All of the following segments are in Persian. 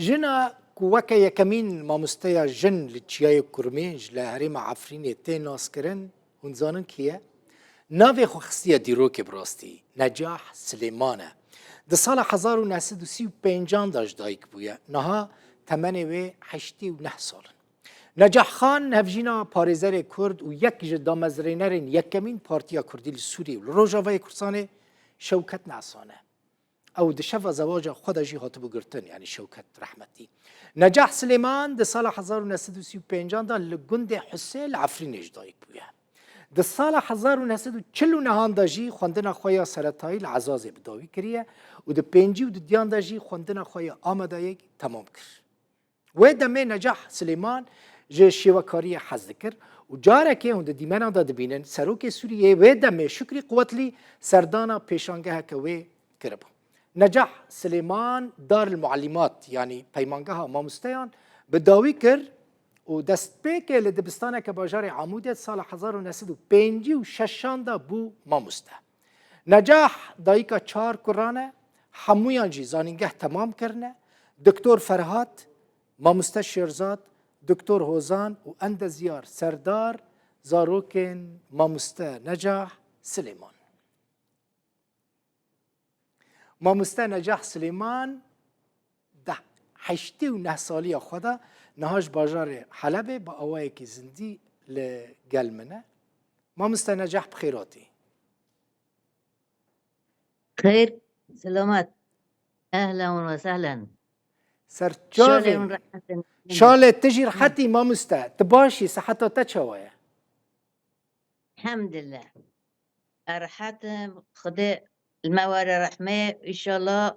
جنا کوکه یکمین مامۆستەیە ژن li çiyayê Kurmêj li herêma Efrînê tê naskirin hûn zanin kî ye? Navê xwe xistiye dîrokê bi rastî Necah Silêman e. Di sala 1935 de ji dayîk bûye. Niha temenê wê 89 sal in. Necah Xan hevjîna parêzerê Kurd û yek ji damezrênerên yekemîn Partiya Kurdî li Sûriyê û li Rojavayê Kurdistanê Şewket Nesan e. او د شفا زواج خود جی هاتبو گرتن یعنی شوکت رحمتی نجاح سلیمان د سال 1935 دا لگند حسین عفرینش دایک بویه د سال 1949 دا جی خوندنا خویا سرطایی العزاز بداوی کریه و د پنجی و د دیان دا جی خوندنا خویا آمدایی تمام کر و دمه نجاح سلیمان جه شیوکاری حزد کر و جاره که هنده دیمنا دا دبینن سروک سوریه و دمه شکری قوتلی سردانا پیشانگه که وی کربا نجاح سلیمان دار المعلمات یعنی پیمانگاه مامۆستەیان bi dawî kir û destpêkê li dibistana bajarê Amûdê sala 1956 da bû mamۆste. Necah dayîka çar kuran e, hemûyan jî zanîngeh temam kirine, Diktor Ferhat, mamۆste Şêrzad, Diktor Hozan û endezyar serdar zarokên mamۆste Necah Silêman. مامۆسته نجاح سلیمان ده 89 سالیه خدا نهاش باجار حلبه با اوایه که زندی لگل منه مامۆسته نجاح بخیراتی خير سلامات اهلا وسهلا سر جاوه شاله تجي رحتي مامۆسته تباشي صحتها تشوايه الحمد لله ارحتم خدا الموارد رحمه ان شاء الله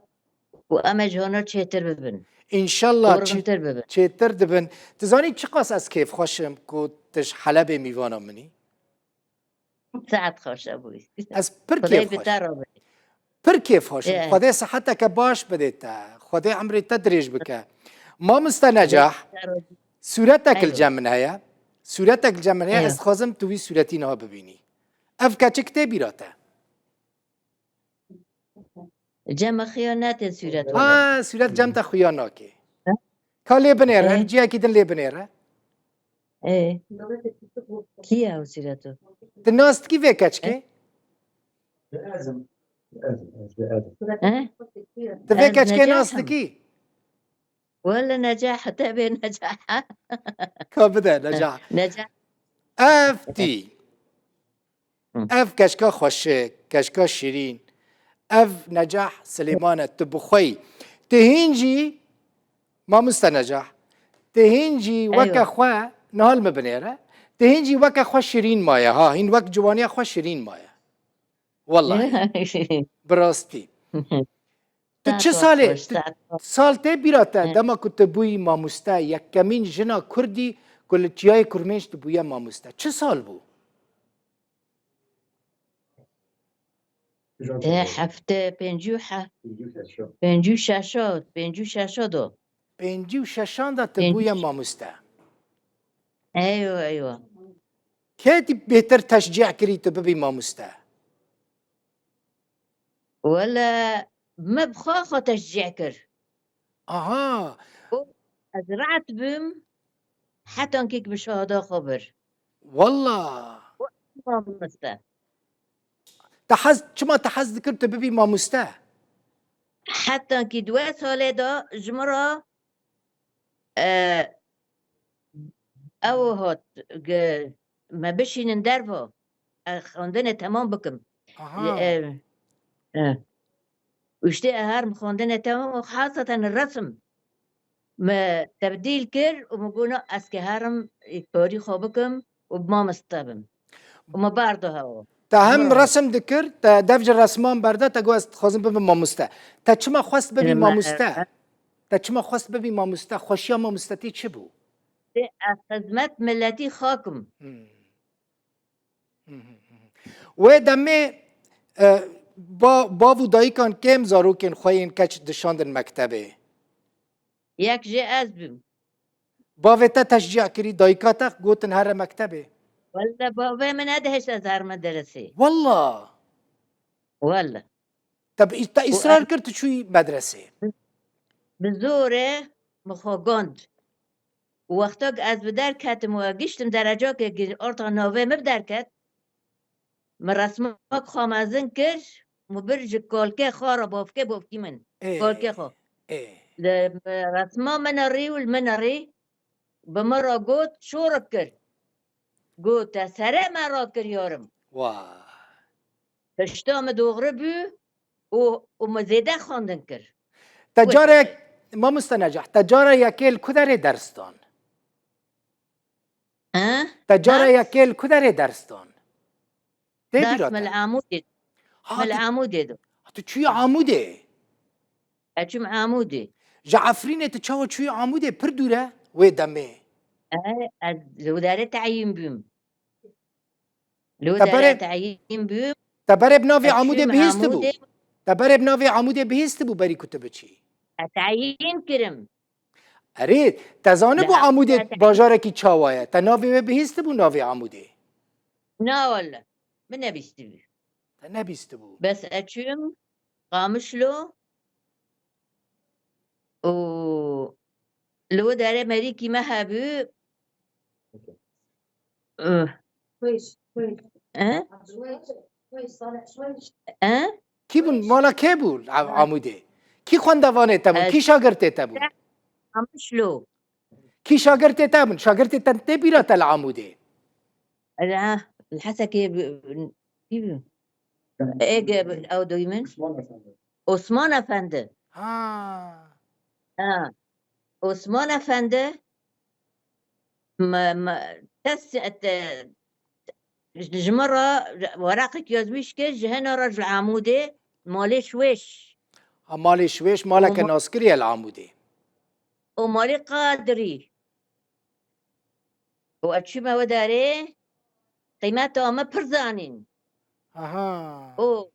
وامج هنا تشتر ببن ان شاء الله تشتر ببن چتر دبن تزانی چی قاس از کیف خوشم کو تش حلب میوانا منی ساعت خوش ابوي از پر کیف خوش پر کیف خوش خدا صحتك باش بديتا خدا عمري تدريج بك مامۆسته نجاح صورتك الجمنايه صورتك الجمنايه از خازم توی صورتی نه ببینی اف کچ کتابی راته جمع خيانات سورة صورت جمع خياناكي كالي بنيره جي اكيد اللي بنيره ايه كي او سورته الناس كيف كاتشكي تفي كاتشكي ناس كي ولا نجاح تبي نجاح كابدا نجاح نجاح افتي اف كشكا خوشه كشكا شيرين اف نجاح سليمان تبخي تهينجي مامۆسته نجاح تهينجي وكا خوا نهال مبنيره تهينجي وكا خوا شيرين مايا ها هين وك جوانيا خوا شيرين مايا والله براستي چه ساله سال ته بیراته دما كنت بوي مامۆسته یکمین جنا كردي كل چیای کرمنج بويا مامۆسته چه سال بو هفته پنجوحه پنجو شاشاد پنجو شاشادو 56 دا تبويا مامۆسته ايوه كاتي بهتر تشجيع كري تببي مامۆسته ولا ما بخاخه تشجيع كر اها ازرعت بم حتى انكيك بشهاده خبر والله مامۆسته تحز شما تحز ذكر تببي مامۆسته حتى انكي 2 ساله دا جمره او هات ما بشين ندرفه خواندن تمام بكم وشتي هرم خواندن تمام وخاصة الرسم ما تبديل كر ومقولنا اسكي هرم يكوري خوبكم وبمامۆسته بم وما برضه هوا تهم رسم ذكر تا دفج الرسمان برده تا قوست خازم ببي مامۆسته تا چما خواست ببي مامۆسته تا چما خواست ببي مامۆسته خوشيا مامۆستتي چه بو خدمت ملتي خاكم و دمه باو دایکان کم زاروکن خوین کچ دشاندن مکتبه ياك جي ازبم باوتا تشجيع كري دايكاتك قوتن هر مكتبه ولا بابا من ادهش ازهر مدرسه والله طب انت اصرار كرت شوي مدرسه بزوره مخواگاند و وقتا که از بدر کتم و گشتم درجا که ارتا ناوه مبدر کت مرسمک خامزن کر مبرج کالکه خارا بافکی من کالکه خوا رسما من ری من ری بمرا گوت شورک کر گوت سره مرا کر یارم واه تشتام دوغره بو و مزیده خواندن کر تجارة ما مستنجح تجارة يكيل كدر درستان تجارة يكيل كدر درستان درس من العمود من العمود دو تو چوی عموده اچم عمودي جعفرینه تچاو چوی عموده پر دوره و دمه لو داره تعيين بيم لو داره تعيين بيم تبره بناوی عموده أشم بهیست بو عمودي تبره بناوی عموده بهیست بو بری کتب چی تعيين كرم اره تزانه بو لا عموده تعيين باجاره کی چاوایه تا ناوی بهیست بو ناوی عموده لا والله من بيستوي تا نبیست بو بس أشم قامش له و لو داره مريكي مهبو كويس أه كويس صالح شوي أه کی بون مالا کی بو عموده کی خواندوانه تبون کی شاگرته تبون قامش له کی شاگرته تبون شاگرته تنته بیرا تل عموده لا الحسكي ايه او دويمن عثمان افندي ها عثمان افندي ما تس جمرة ورقك يزويش كي جهنا رجل عمودي مالي شويش مالي شويش مالك وما- ناسكري العموده ومالي قادري وأتشما وداري قيمته ما برزانين اها او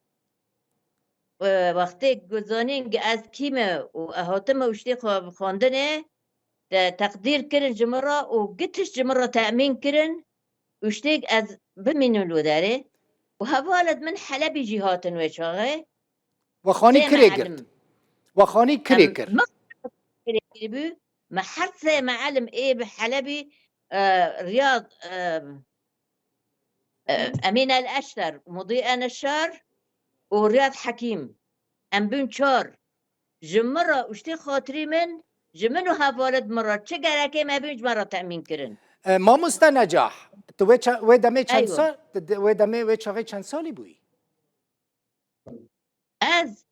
وقتی گزانین که از کیمه و احاتمه وشتی خواندنه تقدیر کرن جمرة و قتش جمرة تأمين کرن وشتيك از بمنو لو داره وهوالد من حلبي جهات وشاغي وخاني كريجر وخاني كريكر ما كريبو ما حرسه معلم ايه بحلبي رياض أمين الأشتر مضيء نشار ورياض حكيم أم بن شار جمرة وشتي خاطري من جمنو هفالد مرة چه گرکه ما بینج مرة تأمين کرن ما مستنجح تو وی دمه چند أيوة. سال وی دمه وی چاقه چند سالی بوی از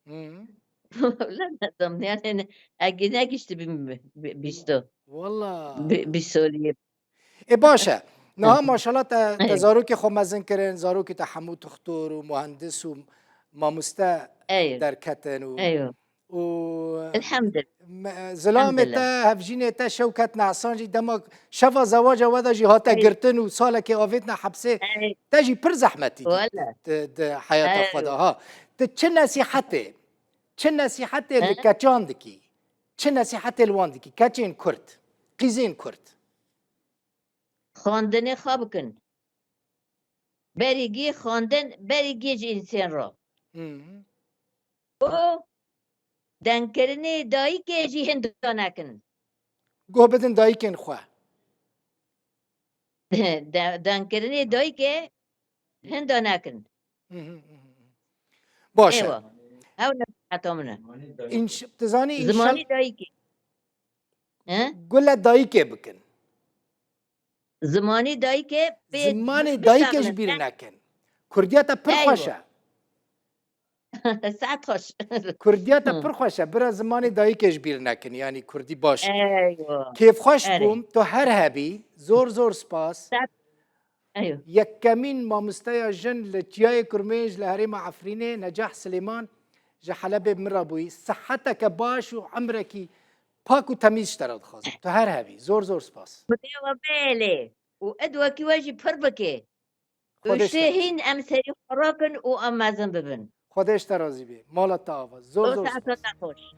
لا ندم يعني اگه نگشت بیستو والله بیستولیه باشه نه ماشاءالله تزاروک خو مزن کرن زاروک تحمود دکتر و مهندس و مامسته ايوه در کتن و ايوه الحمد لله زلام الحمد لله. تا هفجین تا شوکت نعسانجی دما شفا زواج ودا جهات أيوة. گرتن و ساله که آویتنا حبسه أيوة. تجي پر زحمتي ولا. حياة أيوة. خدا ها چه نصيحته چه نصيحته لكاتشاندكي چه نصيحته لواندكي كاتشين كرت قيزين كرت خواندن خواب کن بریگی خواندن بریگی جی انسان را او دنکرنی دایی که جی هندو نکن گوه بدن دایکن خواه دنکرنی دایی که هندو نکن باشه ايوه هاو نصيحته منه تزاني إن زماني شاء دایی که قول دایکه بکن زمانی دایی که زماني دایکش بیر نکن کردیاتا پر أيوة. خوشه ساعت خوش کردیاتا پر خوشه برا زماني دایکش بیر نکن یعنی کردی باشه ايوه كيف خوش أري. بوم تو هر هبي زور سباس ايوه يكمين ما مستيا جن لتياي كرميج لهريم عفرينة نجاح سليمان جحلبي مرابوي صحتك باش وعمرك باكو تميز اشترد خازم تو هر هبي زور سباس بديوا بالي وادوا كي واجي بربكي خودش وشيهين امثالي خراكن وامازن ببن خودش ترازي بي مالا تاوا زور ساعت سباس خوش